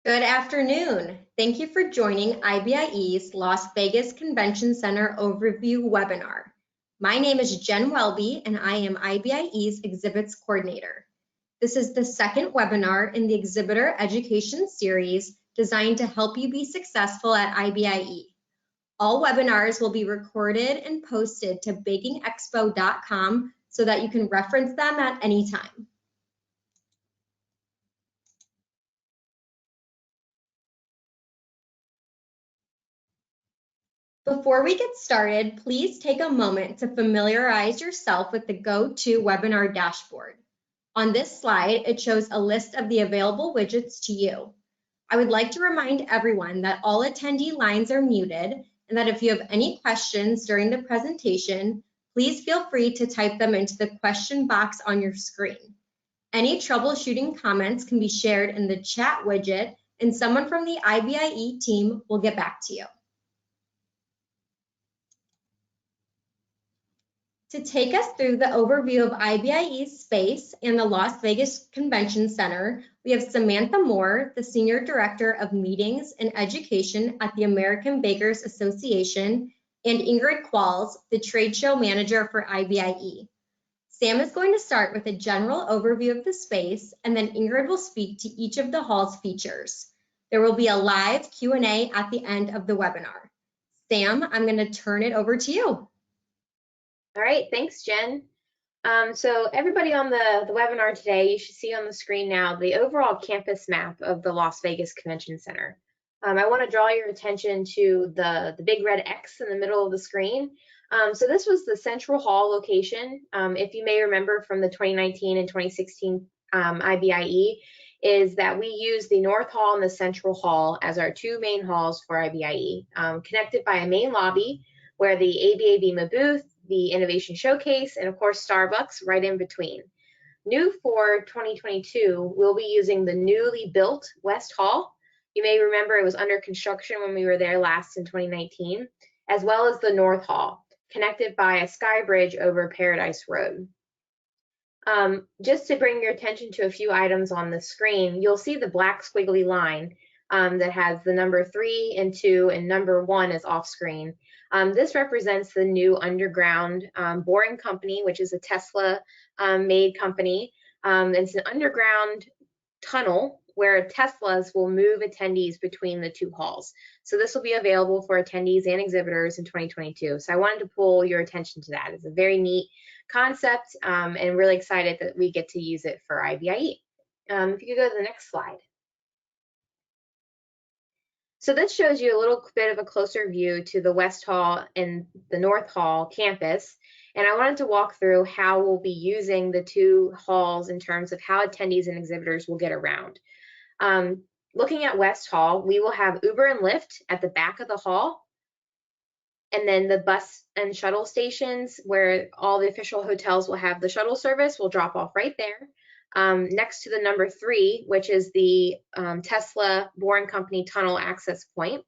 Good afternoon. Thank you for joining IBIE's Las Vegas Convention Center Overview webinar. My name is Jen Welby, and I am IBIE's Exhibits Coordinator. This is the second webinar in the Exhibitor Education Series designed to help you be successful at IBIE. All webinars will be recorded and posted to bakingexpo.com so that you can reference them at any time. Before we get started, please take a moment to familiarize yourself with the GoToWebinar dashboard. On this slide, it shows a list of the available widgets to you. I would like to remind everyone that all attendee lines are muted and that if you have any questions during the presentation, please feel free to type them into the question box on your screen. Any troubleshooting comments can be shared in the chat widget, and someone from the IBIE team will get back to you. To take us through the overview of IBIE's space and the Las Vegas Convention Center, we have Samantha Moore, the Senior Director of Meetings and Education at the American Bakers Association, and Ingrid Qualls, the Trade Show Manager for IBIE. Sam is going to start with a general overview of the space, and then Ingrid will speak to each of the hall's features. There will be a live Q&A at the end of the webinar. Sam, I'm going to turn it over to you. All right, thanks, Jen. So everybody on the webinar today, you should see on the screen now the overall campus map of the Las Vegas Convention Center. I want to draw your attention to the big red X in the middle of the screen. So this was the Central Hall location. If you may remember from the 2019 and 2016 IBIE, is that we use the North Hall and the Central Hall as our two main halls for IBIE, connected by a main lobby where the ABA booth, the Innovation Showcase, and of course Starbucks right in between. New for 2022, we'll be using the newly built West Hall. You may remember it was under construction when we were there last in 2019, as well as the North Hall, connected by a sky bridge over Paradise Road. Just to bring your attention to a few items on the screen, you'll see the black squiggly line that has the number 3 and 2 and number 1 is off screen. This represents the new underground boring company, which is a Tesla made company. It's an underground tunnel where Teslas will move attendees between the two halls. So this will be available for attendees and exhibitors in 2022. So I wanted to pull your attention to that. It's a very neat concept and really excited that we get to use it for IBIE. If you could go to the next slide. So this shows you a little bit of a closer view to the West Hall and the North Hall campus. And I wanted to walk through how we'll be using the two halls in terms of how attendees and exhibitors will get around. Looking at West Hall, we will have Uber and Lyft at the back of the hall. And then the bus and shuttle stations where all the official hotels will have the shuttle service will drop off right there. Next to the number 3, which is the Tesla Boring Company tunnel access point.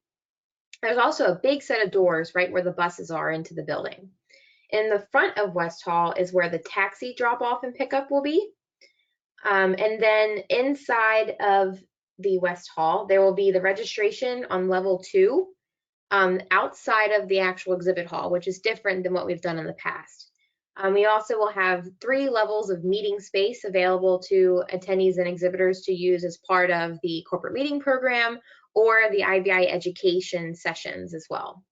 There's also a big set of doors right where the buses are into the building. In the front of West Hall is where the taxi drop off and pickup will be. And then inside of the West Hall, there will be the registration on level 2 outside of the actual exhibit hall, which is different than what we've done in the past. We also will have 3 levels of meeting space available to attendees and exhibitors to use as part of the corporate meeting program or the IBIE education sessions as well.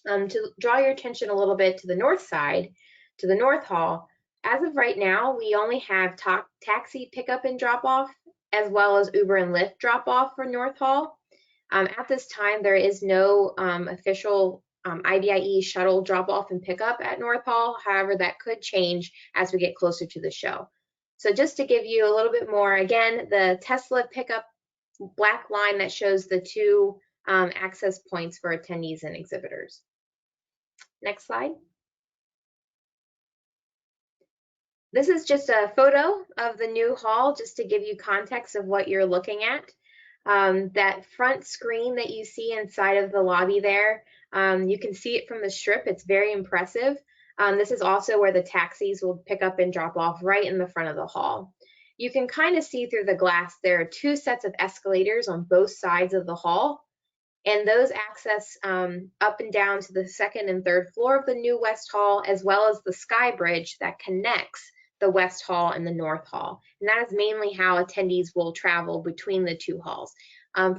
To draw your attention a little bit to the north side, to the North Hall, as of right now, we only have taxi pickup and drop off, as well as Uber and Lyft drop off for North Hall. At this time, there is no official IBIE shuttle drop off and pickup at North Hall. However, that could change as we get closer to the show. So just to give you a little bit more, again, the Tesla pickup black line that shows the 2 access points for attendees and exhibitors. Next slide. This is just a photo of the new hall, just to give you context of what you're looking at. That front screen that you see inside of the lobby there, you can see it from the strip. It's very impressive. This is also where the taxis will pick up and drop off right in the front of the hall. you can kind of see through the glass there are two sets of escalators on both sides of the hall, and those access up and down to the second and third floor of the new West Hall, as well as the sky bridge that connects the West Hall and the North Hall. And that is mainly how attendees will travel between the two halls.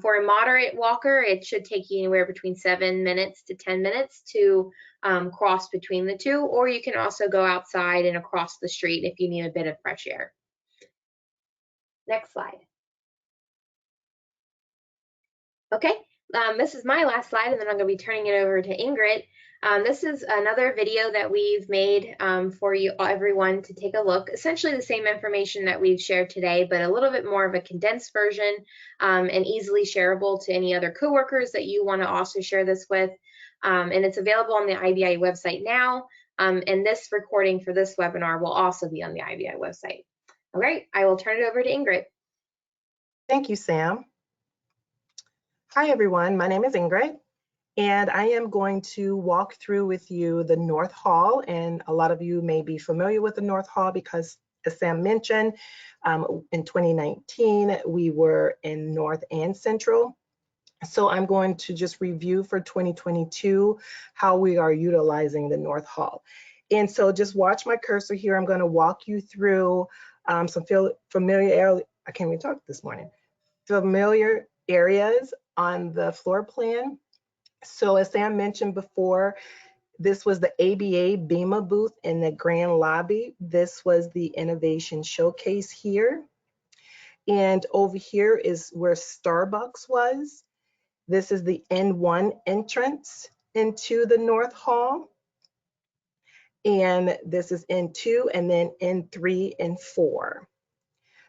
For a moderate walker, it should take you anywhere between 7 minutes to 10 minutes to cross between the two, or you can also go outside and across the street if you need a bit of fresh air. Next slide. Okay, this is my last slide, and then I'm going to be turning it over to Ingrid. This is another video that we've made for you, everyone, to take a look. Essentially the same information that we've shared today, but a little bit more of a condensed version and easily shareable to any other coworkers that you want to also share this with. And it's available on the IBIE website now. And this recording for this webinar will also be on the IBIE website. All right, I will turn it over to Ingrid. Thank you, Sam. Hi, everyone. My name is Ingrid, and I am going to walk through with you the North Hall. And a lot of you may be familiar with the North Hall because, as Sam mentioned, in 2019, we were in North and Central. So I'm going to just review for 2022 how we are utilizing the North Hall. And so just watch my cursor here. I'm going to walk you through some familiar, I can't even talk this morning, familiar areas on the floor plan. So as Sam mentioned before, this was the ABA BEMA booth in the grand lobby. This was the innovation showcase here. And over here is where Starbucks was. This is the N1 entrance into the North Hall. And this is N2 and then N3 and 4.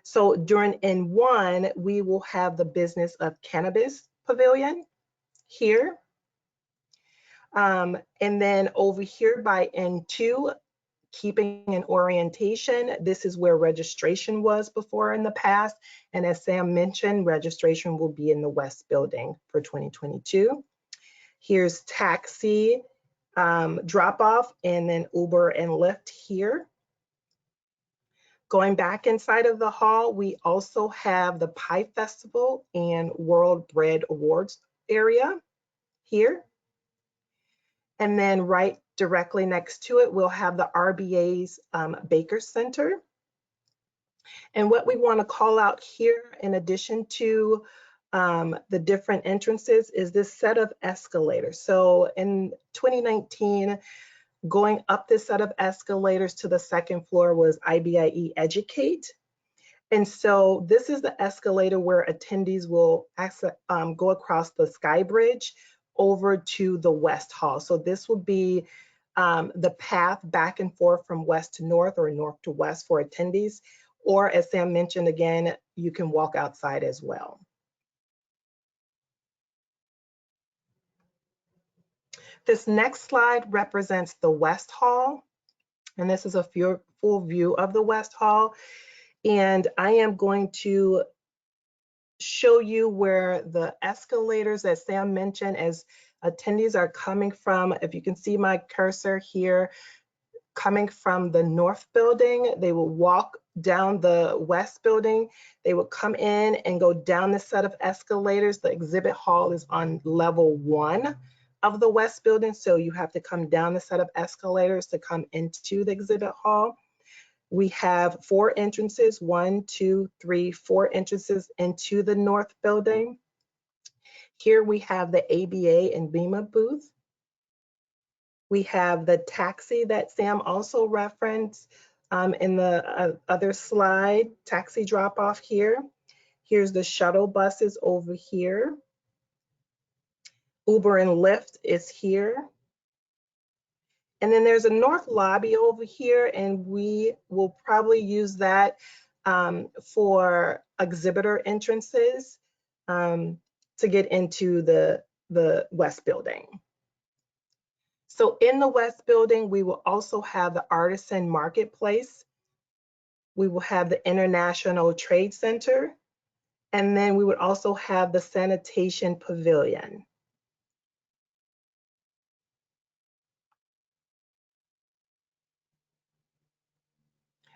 So during N1, we will have the business of Cannabis Pavilion here. And then over here by N2, keeping an orientation, this is where registration was before in the past. And as Sam mentioned, registration will be in the West Building for 2022. Here's taxi drop off and then Uber and Lyft here. Going back inside of the hall, we also have the Pie Festival and World Bread Awards area here. And then right directly next to it, we'll have the RBA's Baker Center. And what we want to call out here, in addition to the different entrances, is this set of escalators. So in 2019, going up this set of escalators to the second floor was IBIE Educate. And so this is the escalator where attendees will go across the Sky Bridge over to the West Hall. So this will be the path back and forth from west to north or north to west for attendees. Or as Sam mentioned again, you can walk outside as well. This next slide represents the West Hall. And this is a full view of the West Hall. And I am going to show you where the escalators that Sam mentioned as attendees are coming from. If you can see my cursor here, coming from the North Building, they will walk down the West Building. They will come in and go down the set of escalators. The exhibit hall is on level 1 of the West Building, so you have to come down the set of escalators to come into the exhibit hall. We have 4 entrances, 1, 2, 3, 4 entrances into the North Building. Here we have the ABA and BEMA booth. We have the taxi that Sam also referenced in the other slide, taxi drop off here. Here's the shuttle buses over here. Uber and Lyft is here. And then there's a north lobby over here, and we will probably use that for exhibitor entrances to get into the West Building. So in the West Building, we will also have the Artisan Marketplace. We will have the International Trade Center, and then we would also have the Sanitation Pavilion.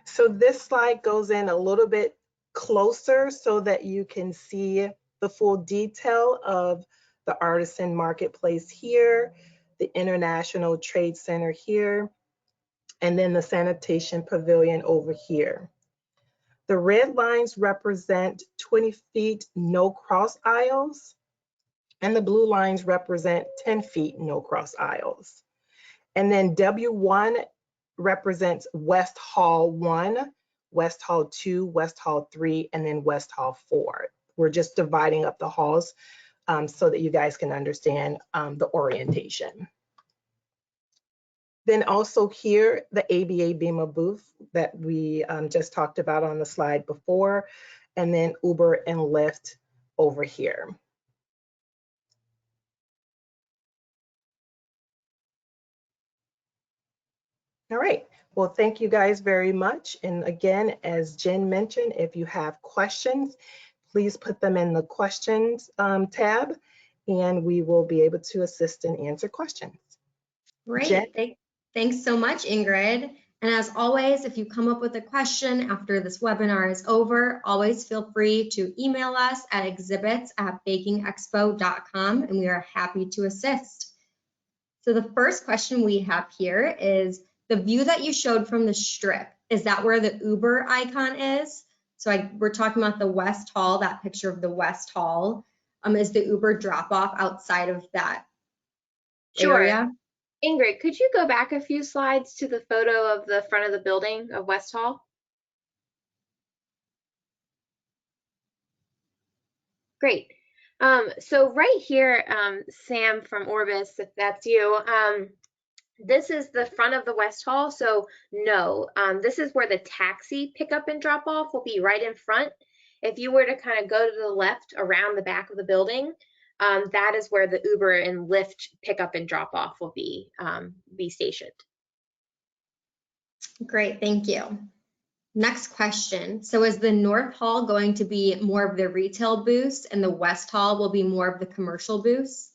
So this slide goes in a little bit closer so that you can see the full detail of the Artisan Marketplace here, the International Trade Center here, and then the Sanitation Pavilion over here. The red lines represent 20 feet no cross aisles, and the blue lines represent 10 feet no cross aisles. And then W1 represents West Hall 1, West Hall 2, West Hall 3, and then West Hall 4. We're just dividing up the halls so that you guys can understand the orientation. Then also here, the ABA BEMA booth that we just talked about on the slide before, and then Uber and Lyft over here. All right, well, thank you guys very much. And again, as Jen mentioned, if you have questions, please put them in the questions tab, and we will be able to assist and answer questions. Great. Thanks so much, Ingrid. And as always, if you come up with a question after this webinar is over, always feel free to email us at exhibits@bakingexpo.com, and we are happy to assist. So the first question we have here is, the view that you showed from the strip, is that where the Uber icon is? So we're talking about the West Hall, that picture of the West Hall. Is the Uber drop-off outside of that area? Ingrid, could you go back a few slides to the photo of the front of the building of West Hall? Great. So right here, Sam from Orbis, if that's you, this is the front of the West Hall. So no, this is where the taxi pickup and drop off will be right in front. If you were to kind of go to the left around the back of the building, that is where the Uber and Lyft pickup and drop off will be stationed. Great, thank you. Next question. So is the North Hall going to be more of the retail booths and the West Hall will be more of the commercial booths?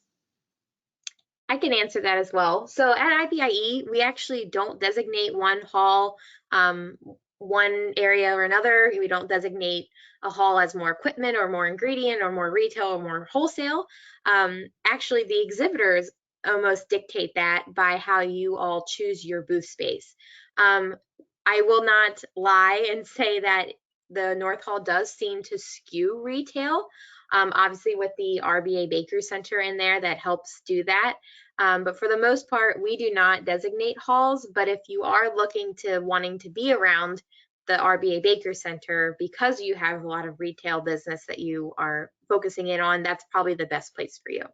I can answer that as well. So at IBIE, we actually don't designate one hall, one area or another. We don't designate a hall as more equipment or more ingredient or more retail or more wholesale. Actually, the exhibitors almost dictate that by how you all choose your booth space. I will not lie and say that the North Hall does seem to skew retail. Obviously with the RBA Bakery Center in there, that helps do that. But for the most part, we do not designate halls. But if you are wanting to be around the RBA Baker Center, because you have a lot of retail business that you are focusing in on, that's probably the best place for you.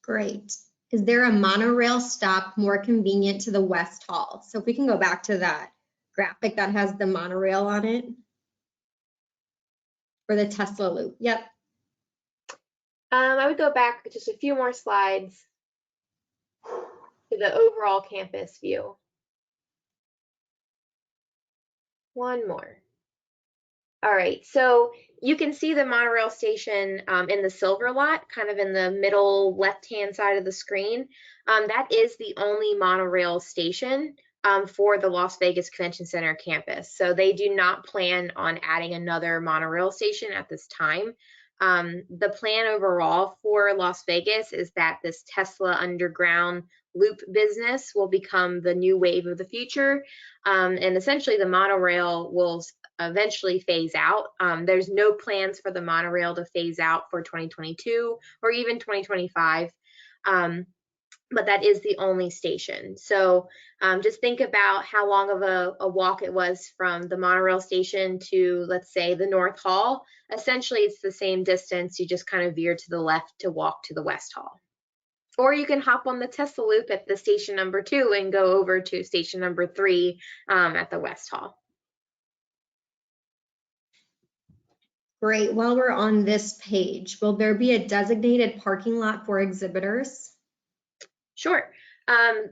Great. Is there a monorail stop more convenient to the West Hall? So if we can go back to that graphic that has the monorail on it. For the Tesla loop, yep. I would go back just a few more slides to the overall campus view. One more. All right, so you can see the monorail station in the silver lot, kind of in the middle left-hand side of the screen. That is the only monorail station for the Las Vegas Convention Center campus. So they do not plan on adding another monorail station at this time. The plan overall for Las Vegas is that this Tesla underground loop business will become the new wave of the future. And essentially the monorail will eventually phase out. There's no plans for the monorail to phase out for 2022 or even 2025. But that is the only station. So just think about how long of a walk it was from the monorail station to, let's say, the North Hall. Essentially, it's the same distance. You just kind of veer to the left to walk to the West Hall. Or you can hop on the Tesla loop at the station number 2 and go over to station number 3 at the West Hall. Great. While we're on this page, will there be a designated parking lot for exhibitors? Sure.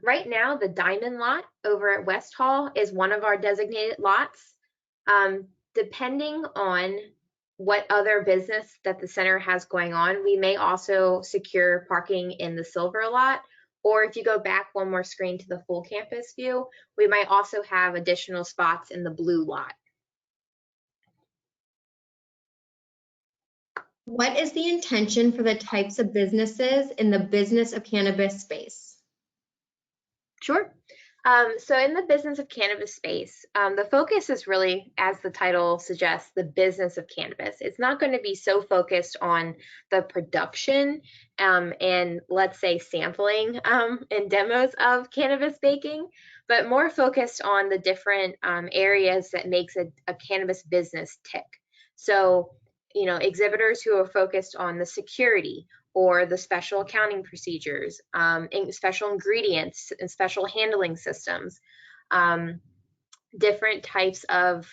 Right now, the Diamond lot over at West Hall is one of our designated lots. Depending on what other business that the center has going on, we may also secure parking in the silver lot. Or if you go back one more screen to the full campus view, we might also have additional spots in the blue lot. What is the intention for the types of businesses in the business of cannabis space? Sure. So in the business of cannabis space, the focus is really, as the title suggests, the business of cannabis. It's not going to be so focused on the production and, let's say, sampling and demos of cannabis baking, but more focused on the different areas that makes a cannabis business tick. So, exhibitors who are focused on the security, or the special accounting procedures, special ingredients and special handling systems, different types of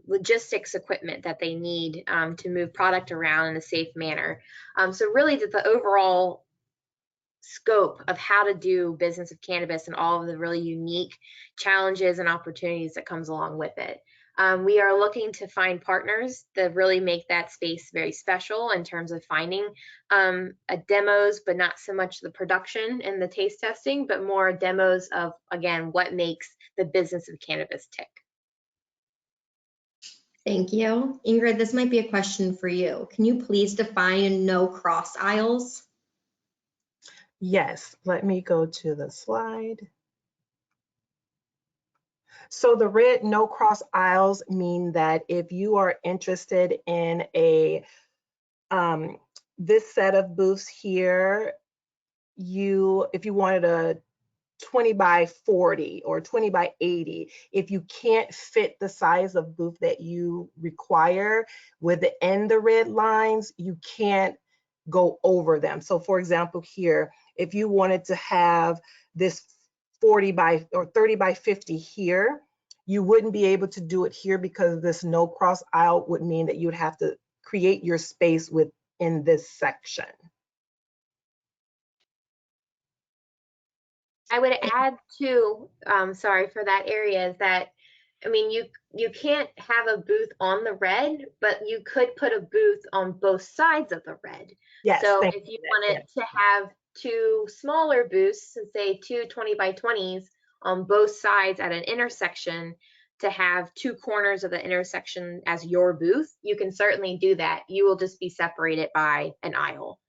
logistics equipment that they need to move product around in a safe manner. So really the overall scope of how to do business of cannabis and all of the really unique challenges and opportunities that comes along with it. We are looking to find partners that really make that space very special in terms of finding demos, but not so much the production and the taste testing, but more demos of, again, what makes the business of cannabis tick. Thank you. Ingrid, this might be a question for you. Can you please define no cross aisles? Yes, let me go to the slide. So the red no cross aisles mean that if you are interested in a this set of booths here, if you wanted a 20 by 40 or 20 by 80, if you can't fit the size of booth that you require within the red lines, you can't go over them. So for example, here, if you wanted to have this 40 by or 30 by 50 here, you wouldn't be able to do it here because this no cross aisle would mean that you'd have to create your space within this section. I would add too, sorry for that area, is that, I mean, you can't have a booth on the red, but you could put a booth on both sides of the red. Yes, so if you wanted to have two smaller booths, say two 20 by 20s on both sides at an intersection, to have two corners of the intersection as your booth, you can certainly do that. You will just be separated by an aisle.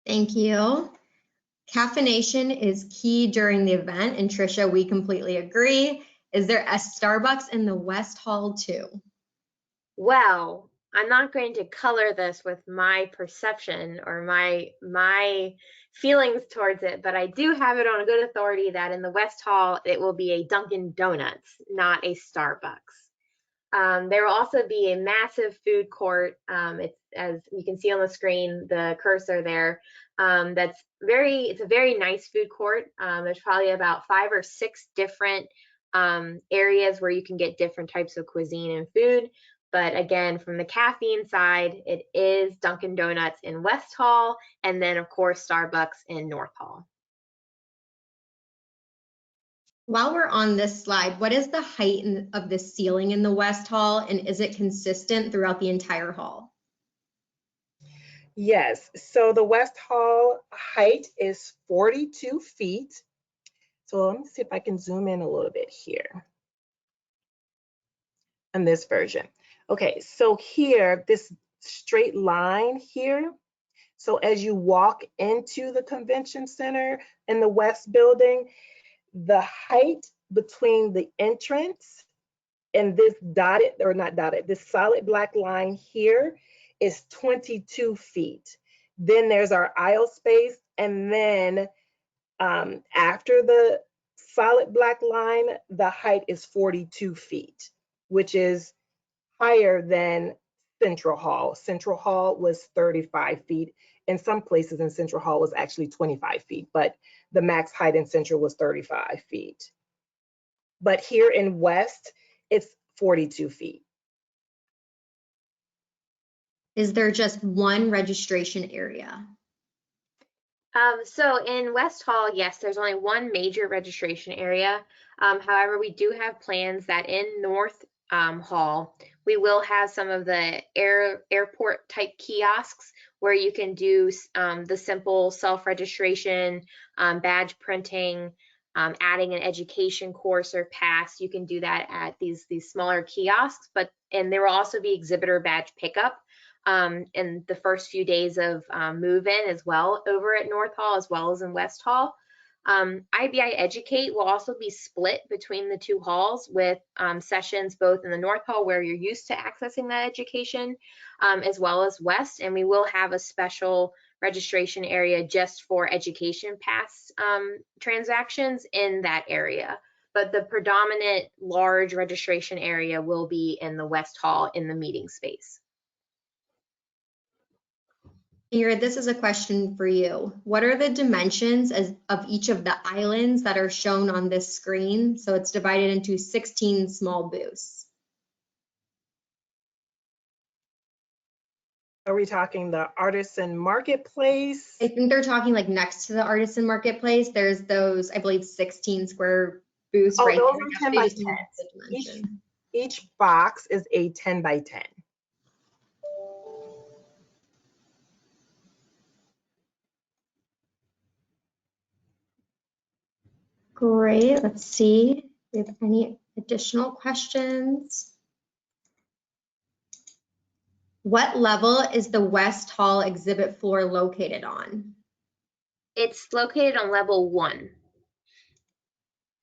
Thank you. Caffeination is key during the event, and Tricia, we completely agree. Is there a Starbucks in the West Hall too? Well, I'm not going to color this with my perception or my feelings towards it, but I do have it on a good authority that in the West Hall, it will be a Dunkin' Donuts, not a Starbucks. There will also be a massive food court. It's, as you can see on the screen, the cursor there. It's a very nice food court. There's probably about 5 or 6 different areas where you can get different types of cuisine and food. But again, from the caffeine side, it is Dunkin' Donuts in West Hall, and then of course Starbucks in North Hall. While we're on this slide, what is the height of the ceiling in the West Hall, and is it consistent throughout the entire hall? Yes, so the West Hall height is 42 feet. So let me see if I can zoom in a little bit here on this version. Okay, so here, this straight line here. So as you walk into the convention center in the West building, the height between the entrance and this dotted, or not dotted, this solid black line here is 22 feet. Then there's our aisle space, and then after the solid black line, the height is 42 feet, which is higher than Central Hall. Central Hall was 35 feet. In some places in Central Hall was actually 25 feet, but the max height in Central was 35 feet. But here in West, it's 42 feet. Is there just one registration area? So in West Hall, yes, there's only one major registration area. However, we do have plans that in North Hall, we will have some of the airport type kiosks where you can do the simple self-registration, badge printing, adding an education course or pass, you can do that at these smaller kiosks. And there will also be exhibitor badge pickup in the first few days of move-in as well over at North Hall as well as in West Hall. IBI Educate will also be split between the two halls with sessions both in the North Hall where you're used to accessing that education as well as West, and we will have a special registration area just for education pass transactions in that area. But the predominant large registration area will be in the West Hall in the meeting space. Ingrid, this is a question for you. What are the dimensions of each of the islands that are shown on this screen? So it's divided into 16 small booths. Are we talking the Artisan Marketplace? I think they're talking like next to the Artisan Marketplace. There's those, I believe, 16 square booths right those there. are 10 by 10. Each box is a 10 by 10. Great. Let's see if we have any additional questions. What level is the West Hall exhibit floor located on? It's located on level 1.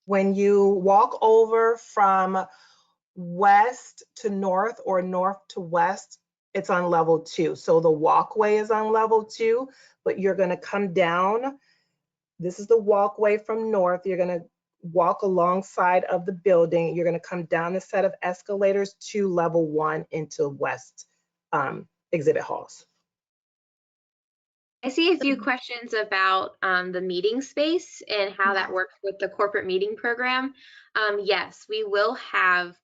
When you walk over from west to north or north to west, it's on level 2. So the walkway is on level 2, but you're going to come down. This is the walkway from north. You're going to walk alongside of the building. You're going to come down a set of escalators to level 1 into West exhibit halls. I see a few questions about the meeting space and how that works with the corporate meeting program. Yes, we will have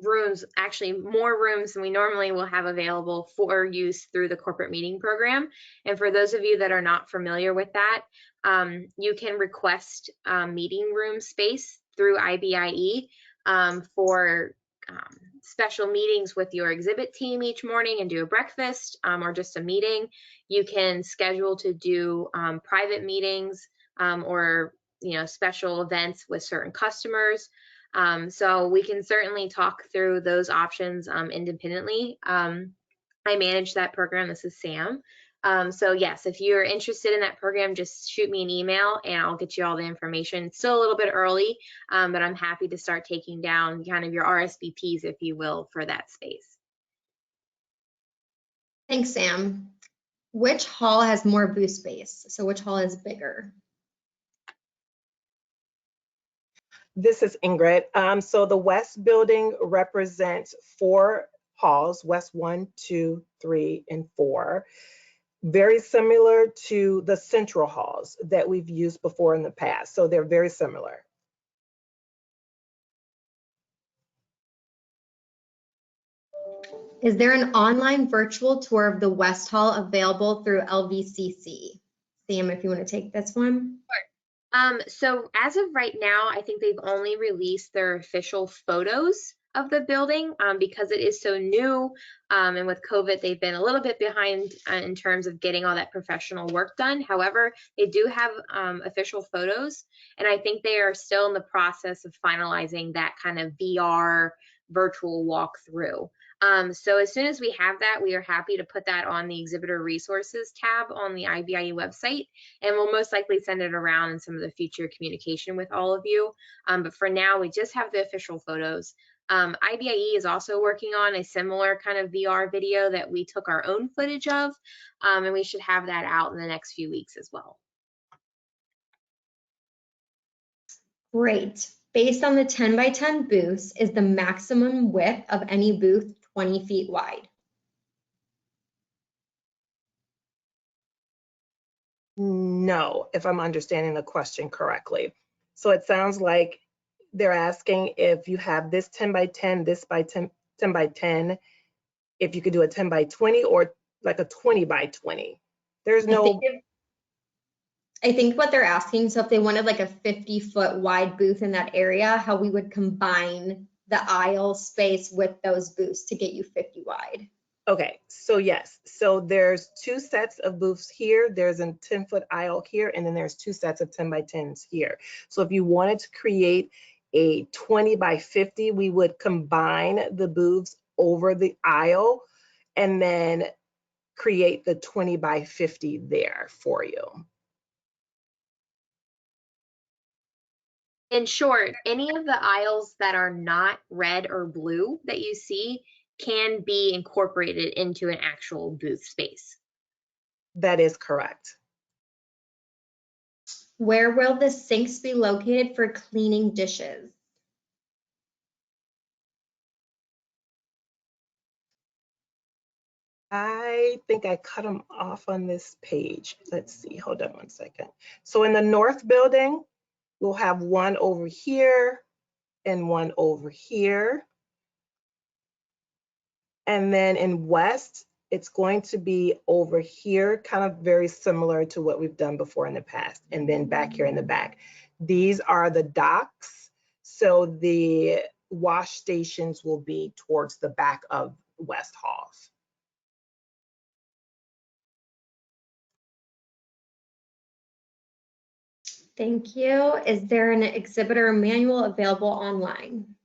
rooms, actually more rooms than we normally will have available for use through the corporate meeting program. And for those of you that are not familiar with that, you can request meeting room space through IBIE for special meetings with your exhibit team each morning and do a breakfast or just a meeting. You can schedule to do private meetings or special events with certain customers. So we can certainly talk through those options independently. I manage that program. This is Sam. So yes, if you're interested in that program, just shoot me an email and I'll get you all the information. It's still a little bit early, but I'm happy to start taking down kind of your RSVPs, if you will, for that space. Thanks, Sam. Which hall has more booth space? So which hall is bigger? This is Ingrid. So the West building represents 4 halls, West 1, 2, 3, and 4. Very similar to the central halls that we've used before in the past. So they're very similar. Is there an online virtual tour of the West Hall available through LVCC? Sam, if you want to take this one. So as of right now, I think they've only released their official photos of the building because it is so new. And with COVID, they've been a little bit behind in terms of getting all that professional work done. However, they do have official photos, and I think they are still in the process of finalizing that kind of VR virtual walkthrough. So as soon as we have that, we are happy to put that on the exhibitor resources tab on the IBIE website, and we'll most likely send it around in some of the future communication with all of you. But for now, we just have the official photos. IBIE is also working on a similar kind of VR video that we took our own footage of, and we should have that out in the next few weeks as well. Great. Based on the 10 by 10 booths, is the maximum width of any booth 20 feet wide? No, if I'm understanding the question correctly. So it sounds like they're asking if you have this 10 by 10, this by 10 by 10, if you could do a 10 by 20 or like a 20 by 20. There's no. I think what they're asking, so if they wanted like a 50-foot wide booth in that area, how we would combine the aisle space with those booths to get you 50 wide. Okay, so yes, so there's 2 sets of booths here. There's a 10-foot aisle here, and then there's 2 sets of 10 by 10s here. So if you wanted to create a 20 by 50, we would combine the booths over the aisle and then create the 20 by 50 there for you. In short, any of the aisles that are not red or blue that you see can be incorporated into an actual booth space. That is correct. Where will the sinks be located for cleaning dishes? I think I cut them off on this page. Let's see, hold on one second. So in the north building, we'll have one over here and one over here. And then in west, it's going to be over here, kind of very similar to what we've done before in the past, and then back here in the back. These are the docks. So the wash stations will be towards the back of West Halls. Thank you. Is there an exhibitor manual available online?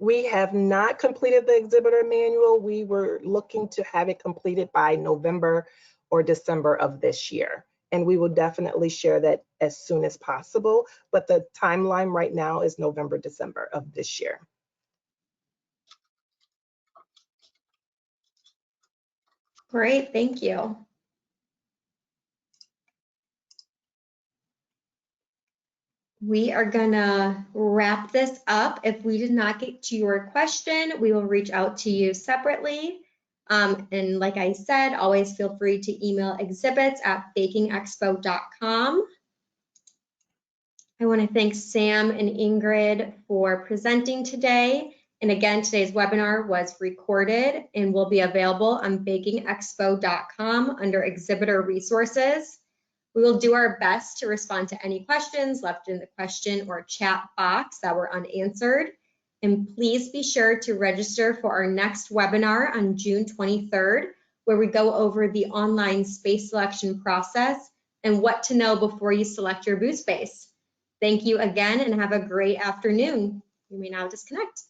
We have not completed the exhibitor manual. We were looking to have it completed by November or December of this year. And we will definitely share that as soon as possible. But the timeline right now is November, December of this year. Great, thank you. We are gonna wrap this up. If we did not get to your question, we will reach out to you separately. And like I said, always feel free to email exhibits@bakingexpo.com. I want to thank Sam and Ingrid for presenting today. And again, today's webinar was recorded and will be available on bakingexpo.com under exhibitor resources. We will do our best to respond to any questions left in the question or chat box that were unanswered. And please be sure to register for our next webinar on June 23rd, where we go over the online space selection process and what to know before you select your booth space. Thank you again and have a great afternoon. You may now disconnect.